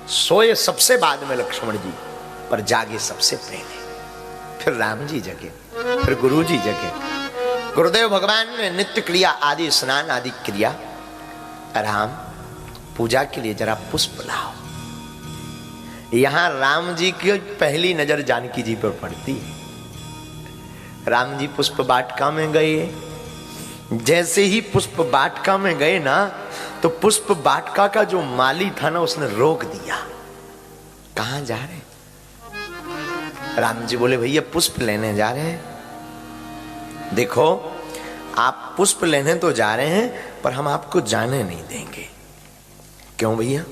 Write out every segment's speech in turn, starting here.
सोए सबसे बाद में लक्ष्मण जी, पर जागे सबसे पहले। फिर राम जी जगे, फिर गुरु जी जगे। गुरुदेव भगवान ने नित्य क्रिया आदि, स्नान आदि क्रिया, राम पूजा के लिए जरा पुष्प लाओ। यहां राम जी की पहली नजर जानकी जी पर पड़ती है। राम जी पुष्प वाटिका में गए। जैसे ही पुष्प वाटिका में गए ना, तो पुष्प वाटिका का जो माली था ना, उसने रोक दिया। कहां जा रहे? राम जी बोले भैया पुष्प लेने जा रहे हैं। देखो आप पुष्प लेने तो जा रहे हैं, पर हम आपको जाने नहीं देंगे। क्यों भैया?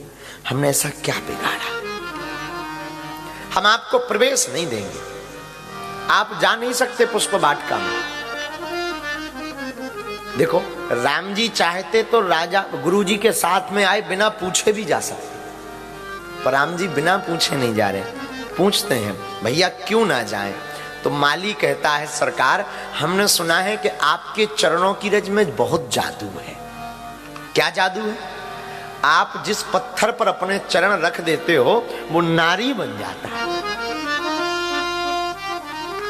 हमने ऐसा क्या बिगाड़ा? हम आपको प्रवेश नहीं देंगे, आप जा नहीं सकते पुष्प वाटिका में। देखो राम जी चाहते तो राजा गुरु जी के साथ में आए, बिना पूछे भी जा सकते, पर राम जी बिना पूछे नहीं जा रहे। पूछते हैं भैया क्यों ना जाएं? तो माली कहता है सरकार, हमने सुना है कि आपके चरणों की रज में बहुत जादू है। क्या जादू है? आप जिस पत्थर पर अपने चरण रख देते हो वो नारी बन जाता है।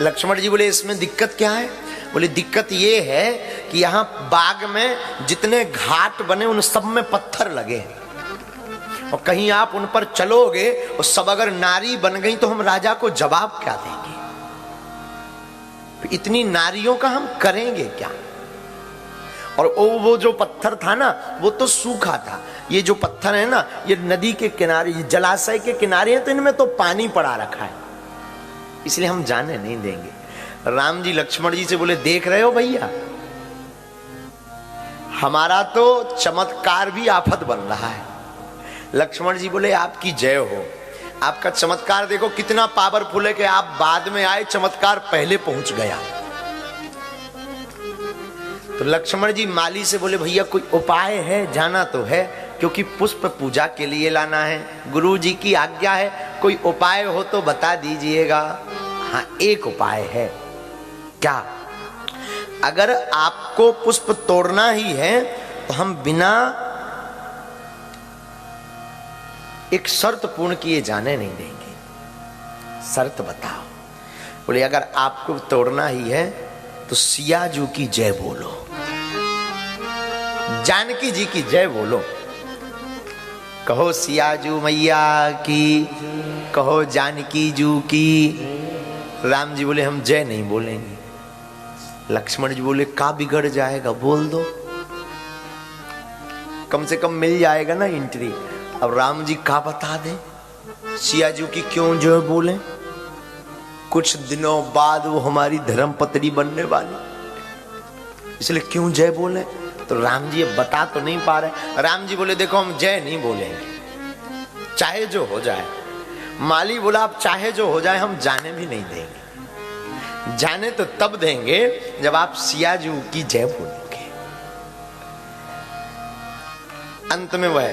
लक्ष्मण जी बोले इसमें दिक्कत क्या है? बोले दिक्कत ये है कि यहाँ बाग में जितने घाट बने उन सब में पत्थर लगे हैं, और कहीं आप उन पर चलोगे और सब अगर नारी बन गई तो हम राजा को जवाब क्या देंगे? इतनी नारियों का हम करेंगे क्या? और वो जो पत्थर था ना, वो तो सूखा था। ये जो पत्थर है ना, ये नदी के किनारे, ये जलाशय के किनारे है, तो इनमें तो पानी पड़ा रखा है, इसलिए हम जाने नहीं देंगे। राम जी लक्ष्मण जी से बोले देख रहे हो भैया, हमारा तो चमत्कार भी आफत बन रहा है। लक्ष्मण जी बोले आपकी जय हो, आपका चमत्कार देखो कितना पावरफुल है कि आप बाद में आए, चमत्कार पहले पहुंच गया। तो लक्ष्मण जी माली से बोले भैया कोई उपाय है? जाना तो है, क्योंकि पुष्प पूजा के लिए लाना है, गुरु जी की आज्ञा है, कोई उपाय हो तो बता दीजिएगा। हाँ एक उपाय है। क्या? अगर आपको पुष्प तोड़ना ही है तो हम बिना एक शर्त पूर्ण किए जाने नहीं देंगे। शर्त बताओ। बोले अगर आपको तोड़ना ही है तो सियाजू की जय बोलो, जानकी जी की जय बोलो। कहो सियाजू मैया की, कहो जानकी जू की। राम जी बोले हम जय नहीं बोलेंगे। लक्ष्मण जी बोले का बिगड़ जाएगा, बोल दो, कम से कम मिल जाएगा ना एंट्री। अब राम जी का बता दें सियाजू की क्यों जो बोले? कुछ दिनों बाद वो हमारी धर्मपत्नी बनने वाली, इसलिए क्यों जय बोले? तो राम जी बता तो नहीं पा रहे। राम जी बोले देखो हम जय नहीं बोलेंगे, चाहे जो हो जाए। माली बोला आप चाहे जो हो जाए हम जाने भी नहीं देंगे। जाने तो तब देंगे जब आप सियाजू की जय बोलोगे। अंत में वह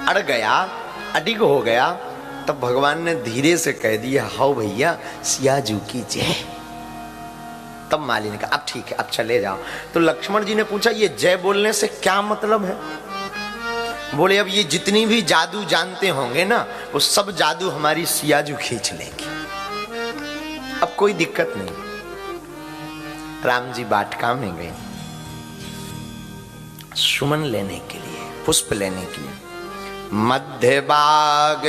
अड़ गया, अडिग हो गया। तब भगवान ने धीरे से कह दिया हाउ भैया सियाजू की जय। तब माली ने कहा अब ठीक है, अब चले जाओ। तो लक्ष्मण जी ने पूछा ये जय बोलने से क्या मतलब है? बोले अब ये जितनी भी जादू जानते होंगे ना, वो सब जादू हमारी सियाजू खींच लेंगी, अब कोई दिक्कत नहीं। राम जी वाटिका में गए सुमन लेने के लिए, पुष्प लेने के लिए। मध्य बाग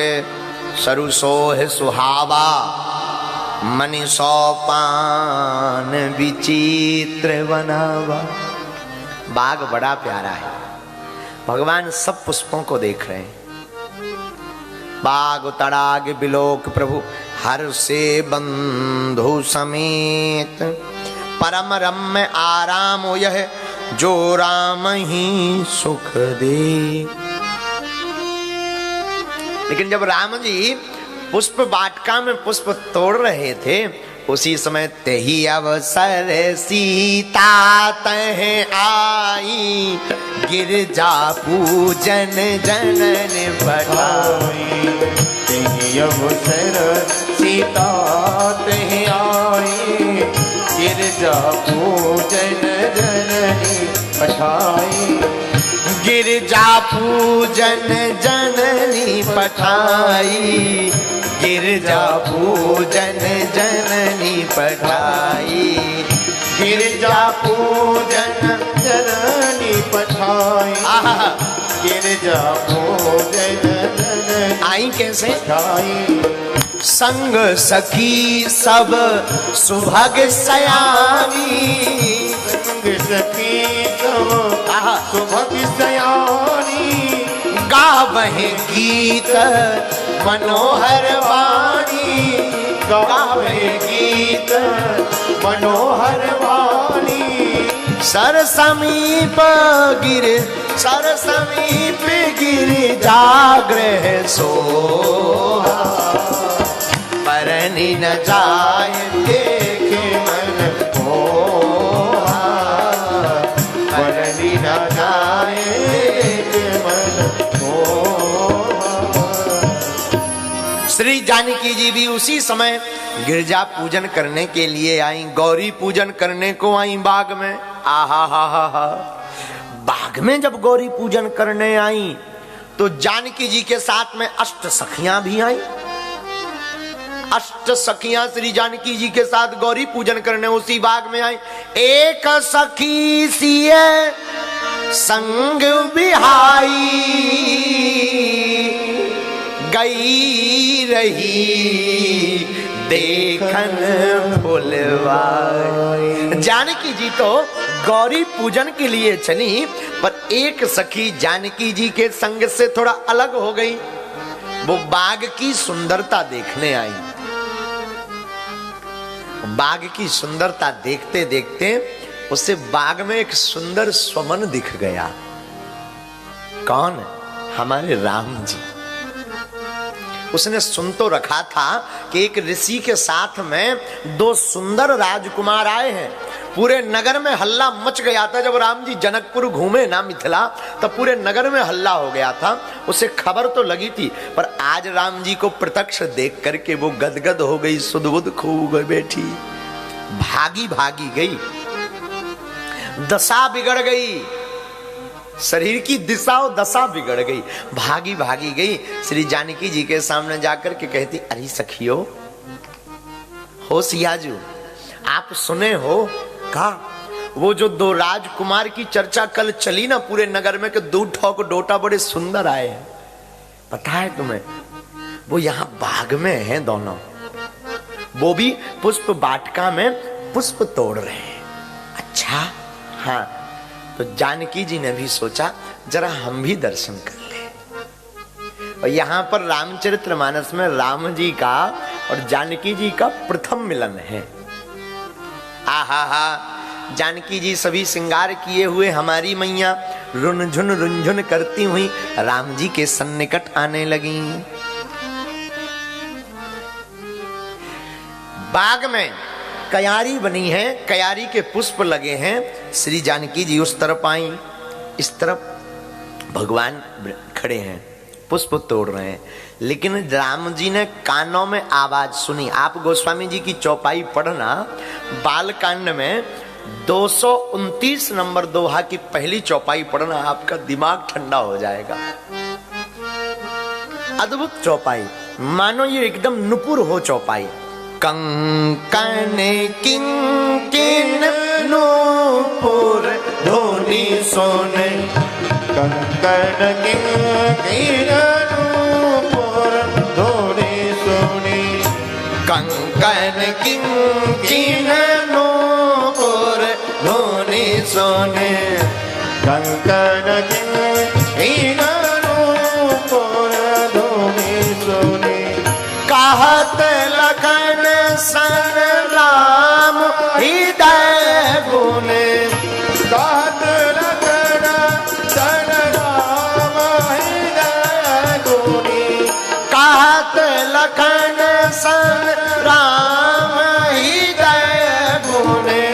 सरुसोह सुहावा, मनि सोपान विचित्र बनावा। बाग बड़ा प्यारा है, भगवान सब पुष्पों को देख रहे हैं। बाग तड़ाग बिलोक प्रभु हर से बंधु समेत, परम रम्य आराम यह जो राम ही सुख दे। लेकिन जब राम जी पुष्प वाटिका में पुष्प तोड़ रहे थे, उसी समय तेहि अवसर सीता तह आई, गिरजा पूजन जनन बढ़ाई। तेहि अवसर सीता तह आई, गिरजा पूजन जनन बढ़ाई। गिरजा पूजन जननी पठाई, गिरजा पूजन जननी पठाई, गिरजा पूजन जननी पठाई, गिरजा पूजन जननी आई कैसे पठाई। संग सखी सब सुभग सयानी, संग सखी सब सुभग सयानी, गावहे गीत मनोहर वाणी, गावे गीत मनोहर वाणी। सर समीप गिर, सर समीप गिर जागृह सोहा, परनी न जाय देखे मन मोहा, परनी न जाए देखे मन मोहा। श्री जानकी जी भी उसी समय गिरजा पूजन करने के लिए आई, गौरी पूजन करने को आई बाग में। आहा हा हा हा, बाग में जब गौरी पूजन करने आई तो जानकी जी के साथ में अष्ट सखियां भी आई। अष्ट सखियां श्री जानकी जी के साथ गौरी पूजन करने उसी बाग में आई। एक सखी सिए संग बिहाई, गई रही देखन फुलवाई। जानकी जी तो गौरी पूजन के लिए चली, पर एक सखी जानकी जी के संग से थोड़ा अलग हो गई। वो बाग की सुंदरता देखने आई। बाग की सुंदरता देखते देखते उसे बाग में एक सुंदर स्वमन दिख गया। कौन? हमारे राम जी। उसने सुन तो रखा था कि एक ऋषि के साथ में दो सुंदर राजकुमार आए हैं। पूरे नगर में हल्ला मच गया था जब राम जी जनकपुर घूमे ना मिथिला, तब पूरे नगर में हल्ला हो गया था। उसे खबर तो लगी थी, पर आज राम जी को प्रत्यक्ष देख करके वो गदगद हो गई, सुध-बुध खो गई बैठी, भागी भागी गई, दशा बिगड़ गई, शरीर की दिशा और दशा बिगड़ गई, भागी भागी गई। श्री जानकी जी के सामने जाकर के कहती, अरे सखियो, हो सियाजू, आप सुने हो का वो जो दो राजकुमार की चर्चा कल चली ना पूरे नगर में कि दो ठोक डोटा बड़े सुंदर आए हैं, पता है तुम्हें? वो यहां बाग में हैं दोनों, वो भी पुष्प वाटिका में पुष्प तोड़ रहे हैं। अच्छा, हाँ। तो जानकी जी ने भी सोचा जरा हम भी दर्शन कर ले। और यहां पर रामचरितमानस में राम जी का और जानकी जी का प्रथम मिलन है। आहा हा, जानकी जी सभी श्रृंगार किए हुए हमारी मैया रुनझुन करती हुई राम जी के सन्निकट आने लगी। बाग में कयारी बनी है, कयारी के पुष्प लगे हैं। श्री जानकी जी उस तरफ आई, इस तरफ भगवान खड़े हैं, पुष्प तोड़ रहे हैं। लेकिन राम जी ने कानों में आवाज सुनी। आप गोस्वामी जी की चौपाई पढ़ना, बालकांड में 229 नंबर दोहा की पहली चौपाई पढ़ना, आपका दिमाग ठंडा हो जाएगा। अद्भुत चौपाई, मानो ये एकदम नुपुर हो चौपाई। कंकन किंकिन नूपुर धोनी सोने, कंकन किंकिन नूपुर धोनी सोने, कंकन किंकिन नूपुर धोनी सोने, कंकन किंकिन नूपुर धोनी सोने। कहत लखन सन राम हृदय गुने, कहत लखन सन राम हृदय गुने, कहत लखन सन राम हृदय गुने,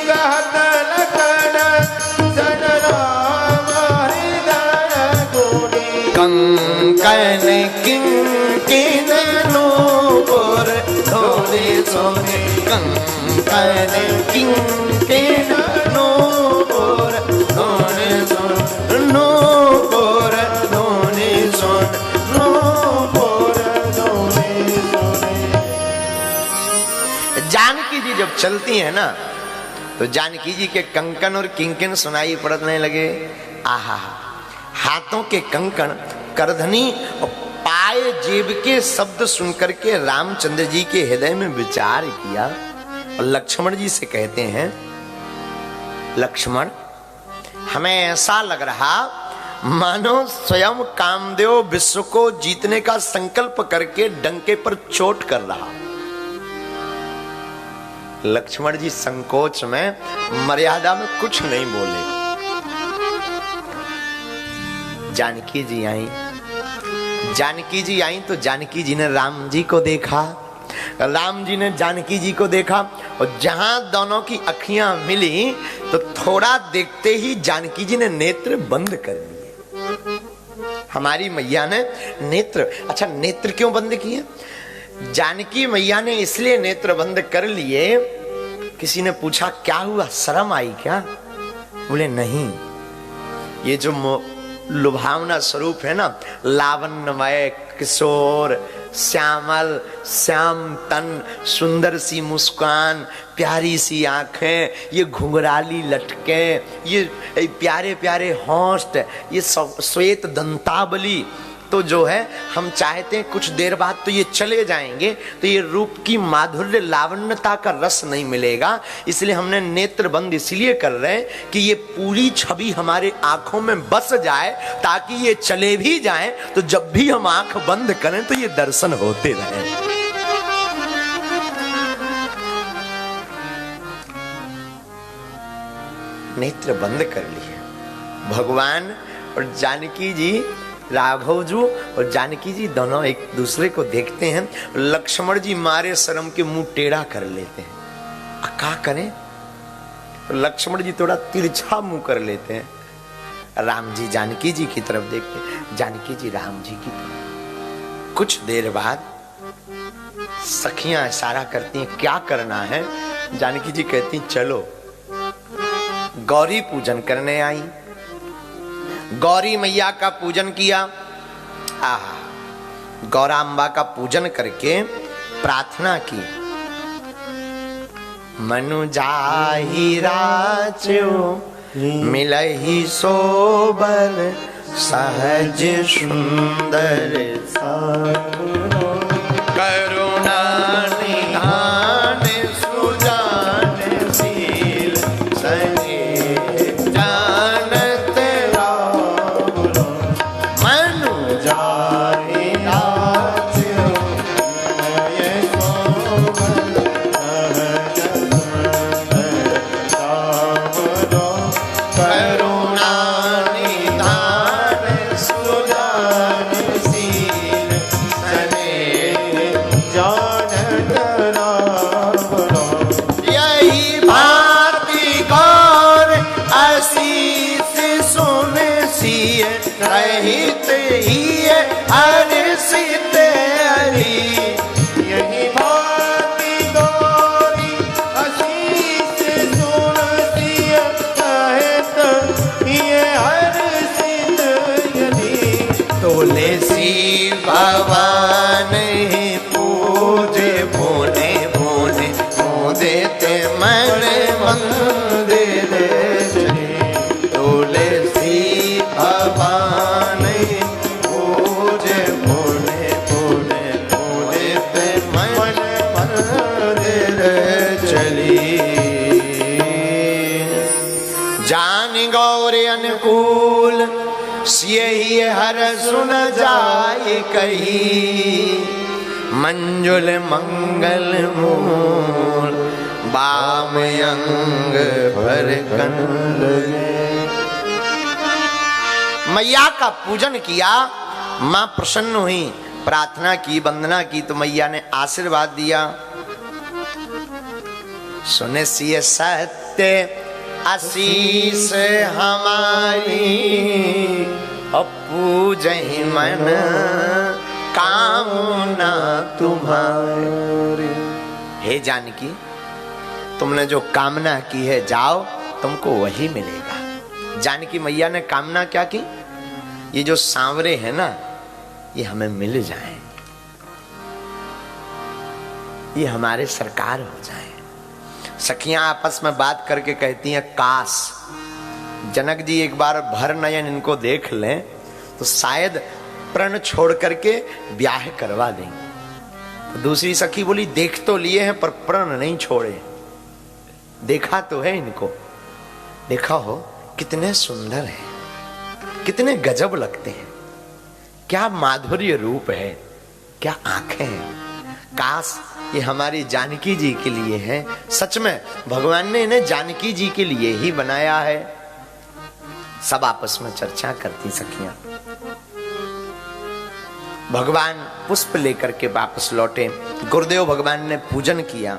कहत लखन सन राम हृदय गुने। कंकन किंकिन नूपुर धोनी सोने, कंकन किंकिन नूपुर धोनी सोने, नूपुर जानकी जी जब चलती है ना तो जानकी जी के कंकन और किंकन सुनाई पड़ने लगे। आहा, हाथों के कंकन, करधनी और पाए जेब के शब्द सुनकर के रामचंद्र जी के हृदय में विचार किया और लक्ष्मण जी से कहते हैं, लक्ष्मण, हमें ऐसा लग रहा मानो स्वयं कामदेव विश्व को जीतने का संकल्प करके डंके पर चोट कर रहा। लक्ष्मण जी संकोच में, मर्यादा में कुछ नहीं बोले। जानकी जी आई। जानकी जी आई तो जानकी जी ने राम जी को देखा, राम जी ने जानकी जी को देखा और जहां दोनों की अखियां मिली तो थोड़ा देखते ही जानकी जी ने नेत्र बंद कर दिए। हमारी मैया ने नेत्र, अच्छा नेत्र क्यों बंद किए? जानकी मैया ने इसलिए नेत्र बंद कर लिए। किसी ने पूछा क्या हुआ, शर्म आई क्या? बोले नहीं, ये जो लुभावना स्वरूप है ना, लावण्यमय किशोर श्यामल श्याम तन, सुंदर सी मुस्कान, प्यारी सी आंखें, ये घुंघराली लटकें, ये प्यारे प्यारे होंठ, ये श्वेत दंतावली, तो जो है हम चाहते हैं कुछ देर बाद तो ये चले जाएंगे, तो ये रूप की माधुर्य लावण्यता का रस नहीं मिलेगा। इसलिए हमने नेत्र बंद इसलिए कर रहे हैं कि ये पूरी छवि हमारे आंखों में बस जाए, ताकि ये चले भी जाएं तो जब भी हम आंख बंद करें तो ये दर्शन होते रहे। नेत्र बंद कर लिए भगवान और जानकी जी, राघव जी और जानकी जी दोनों एक दूसरे को देखते हैं। लक्ष्मण जी मारे शर्म के मुंह टेढ़ा कर लेते हैं। क्या करें? लक्ष्मण जी थोड़ा तिरछा मुंह कर लेते हैं। राम जी जानकी जी की तरफ देखते हैं, जानकी जी राम जी की तरफ। कुछ देर बाद सखियां इशारा करती हैं क्या करना है। जानकी जी कहती चलो। गौरी पूजन करने आई। गौरी मैया का पूजन किया। आहा, गौराम्बा का पूजन करके प्रार्थना की। मनु जाहि राच्यो मिलहि सोबर, सहज सुंदर करुणा निधान सुजान शील सने जानत राम। मनु जाहि राच्यो मिलहि सोबर, करुणा निधान सुजान शील सने जानत राम। यही भारती गौर आशीष सुन सिय, रहित ही हर्षित हरि। यही भारती गौरी आशीष सुन सिय, रहित ही हर्षित हरि। तोले सी भगवान ही पूजे भोले भोले, मोदेते मन मंदिर चले। तोले सी भगवान ही पूजे भोले भोले, मोदेते मन मंदिर चली। जान गौर अनुकूल, सियहि हर सुन जाय कही। मंजुल मंगल मूल, बाम अंग भर कंद। मैया का पूजन किया, मां प्रसन्न हुई, प्रार्थना की, वंदना की, तो मैया ने आशीर्वाद दिया। सुने सिय सत्य आशीष हमारी, पूजहि मन कामना तुम्हारी। हे जानकी, तुमने जो कामना की है जाओ, तुमको वही मिलेगा। जानकी मैया ने कामना क्या की? ये जो सांवरे है ना, ये हमें मिल जाए, ये हमारे सरकार हो जाए। सखियां आपस में बात करके कहती हैं काश जनक जी एक बार भर नयन इनको देख लें तो शायद प्रण छोड़ करके ब्याह करवा देंगे। तो दूसरी सखी बोली देख तो लिए हैं पर प्रण नहीं छोड़े। देखा तो है इनको, देखा हो कितने सुंदर हैं, कितने गजब लगते हैं, क्या माधुर्य रूप है, क्या आंखें हैं। काश ये हमारी जानकी जी के लिए है। सच में भगवान ने इन्हें जानकी जी के लिए ही बनाया है। सब आपस में चर्चा करती सखियां। भगवान पुष्प लेकर के वापस लौटे। गुरुदेव भगवान ने पूजन किया।